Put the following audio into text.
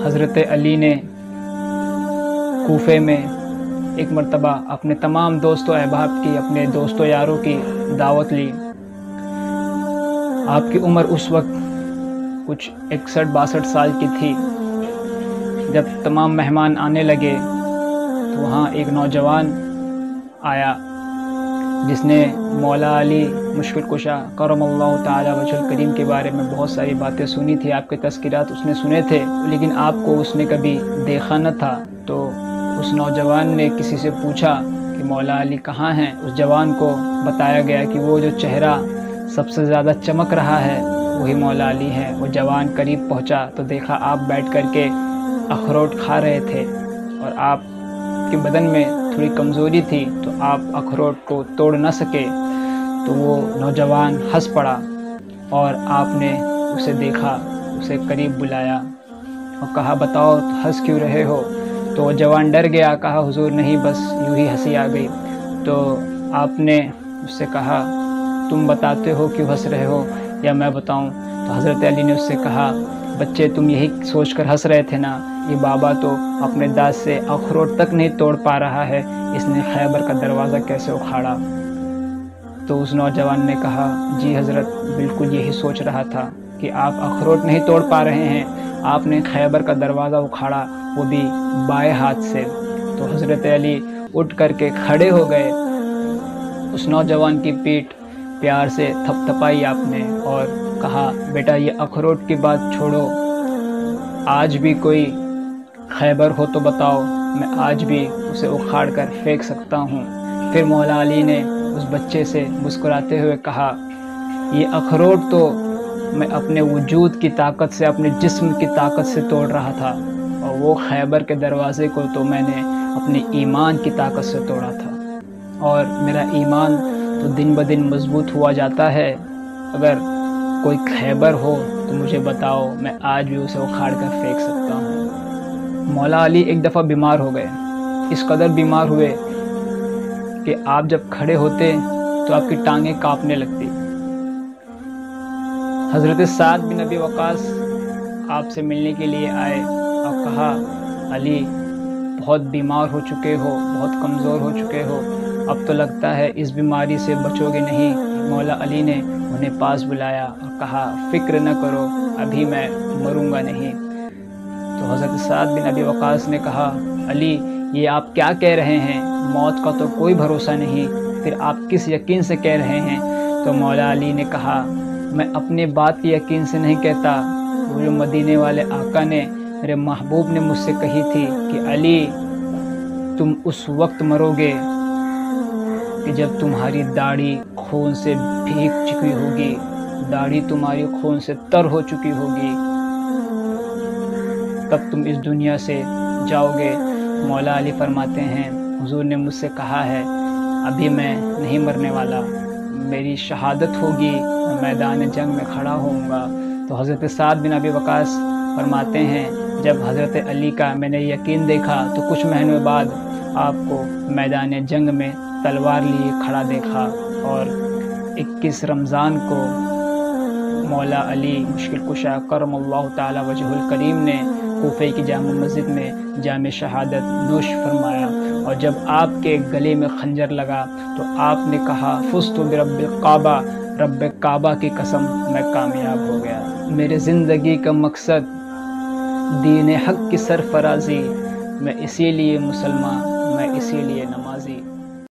حضرت علی نے کوفے میں ایک مرتبہ اپنے تمام دوست و احباب کی، اپنے دوست و یاروں کی دعوت لی۔ آپ کی عمر اس وقت کچھ 61-62 سال کی تھی۔ جب تمام مہمان آنے لگے تو وہاں ایک نوجوان آیا جس نے مولا علی مشکل کشا کرم اللہ تعالی وجہ الکریم کے بارے میں بہت ساری باتیں سنی تھی، آپ کے تذکرات اس نے سنے تھے، لیکن آپ کو اس نے کبھی دیکھا نہ تھا۔ تو اس نوجوان نے کسی سے پوچھا کہ مولا علی کہاں ہیں؟ اس جوان کو بتایا گیا کہ وہ جو چہرہ سب سے زیادہ چمک رہا ہے وہی مولا علی ہے۔ وہ جوان قریب پہنچا تو دیکھا آپ بیٹھ کر کے اخروٹ کھا رہے تھے، اور آپ کے بدن میں تھوڑی کمزوری تھی تو آپ اخروٹ کو توڑ نہ سکے۔ تو وہ نوجوان ہنس پڑا، اور آپ نے اسے دیکھا، اسے قریب بلایا اور کہا بتاؤ ہنس کیوں رہے ہو؟ تو وہ جوان ڈر گیا، کہا حضور نہیں، بس یوں ہی ہنسی آ گئی۔ تو آپ نے اس سے کہا تم بتاتے ہو کیوں ہنس رہے ہو یا میں بتاؤں؟ تو حضرت علی نے اس سے کہا بچے تم یہی سوچ کر ہنس رہے تھے نا، یہ بابا تو اپنے دانت سے اخروٹ تک نہیں توڑ پا رہا ہے، اس نے خیبر کا دروازہ کیسے اکھاڑا؟ تو اس نوجوان نے کہا جی حضرت، بالکل یہی سوچ رہا تھا کہ آپ اخروٹ نہیں توڑ پا رہے ہیں، آپ نے خیبر کا دروازہ اکھاڑا، وہ بھی بائیں ہاتھ سے۔ تو حضرت علی اٹھ کر کے کھڑے ہو گئے، اس نوجوان کی پیٹھ پیار سے تھپ تھپائی آپ نے اور کہا بیٹا یہ اخروٹ کی بات چھوڑو، آج بھی کوئی خیبر ہو تو بتاؤ، میں آج بھی اسے اکھاڑ کر پھینک سکتا ہوں۔ پھر مولا علی نے اس بچے سے مسکراتے ہوئے کہا یہ اخروٹ تو میں اپنے وجود کی طاقت سے، اپنے جسم کی طاقت سے توڑ رہا تھا، اور وہ خیبر کے دروازے کو تو میں نے اپنے ایمان کی طاقت سے توڑا تھا، اور میرا ایمان تو دن بدن مضبوط ہوا جاتا ہے۔ اگر کوئی خیبر ہو تو مجھے بتاؤ، میں آج بھی اسے اکھاڑ کر پھینک سکتا ہوں۔ مولا علی ایک دفعہ بیمار ہو گئے، اس قدر بیمار ہوئے کہ آپ جب کھڑے ہوتے تو آپ کی ٹانگیں کانپنے لگتی۔ حضرت سعد بن ابی وقاص آپ سے ملنے کے لیے آئے اور کہا علی بہت بیمار ہو چکے ہو، بہت کمزور ہو چکے ہو، اب تو لگتا ہے اس بیماری سے بچو گے نہیں۔ مولا علی نے انہیں پاس بلایا اور کہا فکر نہ کرو، ابھی میں مروں گا نہیں۔ تو حضرت سعد بن ابی وقاص نے کہا علی یہ آپ کیا کہہ رہے ہیں؟ موت کا تو کوئی بھروسہ نہیں، پھر آپ کس یقین سے کہہ رہے ہیں؟ تو مولا علی نے کہا میں اپنے بات کے یقین سے نہیں کہتا، وہ جو مدینے والے آقا نے، میرے محبوب نے مجھ سے کہی تھی کہ علی تم اس وقت مرو گے کہ جب تمہاری داڑھی خون سے بھیگ چکی ہوگی، داڑھی تمہاری خون سے تر ہو چکی ہوگی، تب تم اس دنیا سے جاؤ گے۔ مولا علی فرماتے ہیں حضور نے مجھ سے کہا ہے ابھی میں نہیں مرنے والا، میری شہادت ہوگی، میں میدان جنگ میں کھڑا ہوں گا۔ تو حضرت سعد بن ابی وقاص فرماتے ہیں جب حضرت علی کا میں نے یقین دیکھا تو کچھ مہینوں بعد آپ کو میدان جنگ میں تلوار لیے کھڑا دیکھا، اور 21 رمضان کو مولا علی مشکل کشا کرم اللہ تعالی وجہ الکریم نے کوفے کی جامع مسجد میں جام شہادت نوش فرمایا، اور جب آپ کے گلے میں خنجر لگا تو آپ نے کہا فزت برب الکعبہ، رب کعبہ کی قسم میں کامیاب ہو گیا۔ میرے زندگی کا مقصد دین حق کی سرفرازی، میں اسی لیے مسلمان، میں اسی لیے نمازی۔